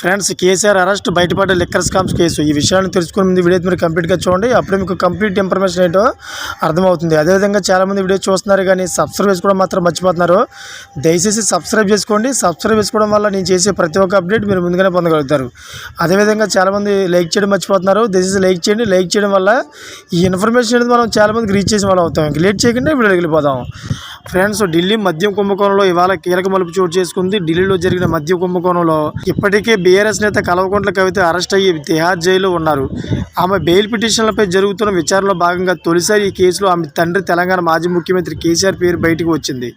Friends, KCR arrest, బయటపడ్డ liquor scams case. ఈ విషయాన్ని తెలుసుకునే ముందు వీడియో మీరు కంప్లీట్గా చూడండి. అప్పుడే మీకు కంప్లీట్ ఇన్ఫర్మేషన్ ఏంటో అర్థమవుతుంది. అదేవిధంగా చాలామంది వీడియో చూస్తున్నారు కానీ సబ్స్క్రైబ్ చేసుకోవడం మాత్రం మర్చిపోతున్నారు. దయచేసి సబ్స్క్రైబ్ చేసుకోండి. సబ్స్క్రైబ్ చేసుకోవడం వల్ల నేను చేసే ప్రతి ఒక్క అప్డేట్ మీరు ముందుగానే పొందగలుగుతారు. అదేవిధంగా చాలామంది లైక్ చేయడం మర్చిపోతున్నారు. దయచేసి లైక్ చేయండి. లైక్ చేయడం వల్ల ఈ ఇన్ఫర్మేషన్ అనేది మనం చాలామందికి రీచ్ చేసే వాళ్ళు అవుతాం. ఇంక లేట్ చేయకుండా వీడియోకి వెళ్ళిపోదాం. ఫ్రెండ్స్, ఢిల్లీ మద్యం కుంభకోణంలో ఇవాళ కీలక మలుపు చోటు చేసుకుంది. ఢిల్లీలో జరిగిన మద్యం కుంభకోణంలో ఇప్పటికే బీఆర్ఎస్ నేత కల్వకుంట్ల కవిత అరెస్ట్ అయ్యి తిహార్ జైల్లో ఉన్నారు. ఆమె బెయిల్ పిటిషన్లపై జరుగుతున్న విచారణలో భాగంగా తొలిసారి ఈ కేసులో ఆమె తండ్రి తెలంగాణ మాజీ ముఖ్యమంత్రి కేసీఆర్ పేరు బయటకు వచ్చింది.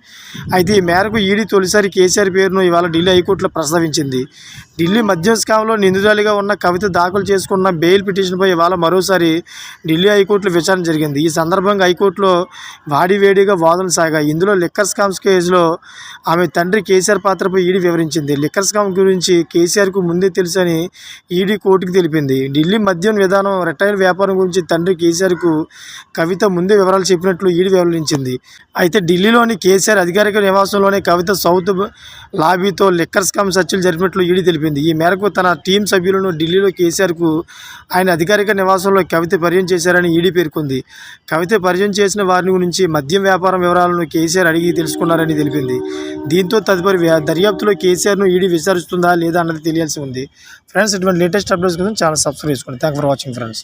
అయితే ఈ మేరకు ఈడీ తొలిసారి కేసీఆర్ పేరును ఇవాళ ఢిల్లీ హైకోర్టులో ప్రస్తావించింది. ఢిల్లీ మద్యం స్కామ్లో నిందితురాలిగా ఉన్న కవిత దాఖలు చేసుకున్న బెయిల్ పిటిషన్పై ఇవాళ మరోసారి ఢిల్లీ హైకోర్టులో విచారణ జరిగింది. ఈ సందర్భంగా హైకోర్టులో వాడివేడిగా వాదనలు సాగాయి. ఇందులో లిక్కర్ స్కామ్స్ కేసులో ఆమె తండ్రి కేసీఆర్ పాత్రపై ఈడీ వివరించింది. లిక్కర్ స్కామ్ గురించి కేసీఆర్కు ముందే తెలుసని ఈడీ కోర్టుకు తెలిపింది. ఢిల్లీ మద్యం విధానం, రిటైల్ వ్యాపారం గురించి తండ్రి కేసీఆర్కు కవిత ముందే వివరాలు చెప్పినట్లు ఈడీ వివరించింది. అయితే ఢిల్లీలోని కేసీఆర్ అధికారిక నివాసంలోనే కవిత సౌత్ లాబీతో లిక్కర్ స్కామ్ చర్చలు జరిపినట్లు ఈడీ తెలిపింది. ఈ మేరకు తన టీం సభ్యులను ఢిల్లీలో కేసీఆర్కు ఆయన అధికారిక నివాసంలో కవిత పరిచయం చేశారని ఈడీ పేర్కొంది. కవిత పరిచయం చేసిన వారిని గురించి మద్యం వ్యాపారం వివరాలను కేసీఆర్ అడిగి తెలుసుకున్నారని తెలిపింది. దీంతో తదుపరి దర్యాప్తులో కేసీఆర్ను ఈడీ విచారిస్తుందా లేదా అన్నది తెలియాల్సి ఉంది. ఫ్రెండ్స్, ఇటువంటి లేటెస్ట్ అప్డేట్స్ కోసం ఛానల్ సబ్స్క్రైబ్ చేసుకోండి. Thank for watching friends.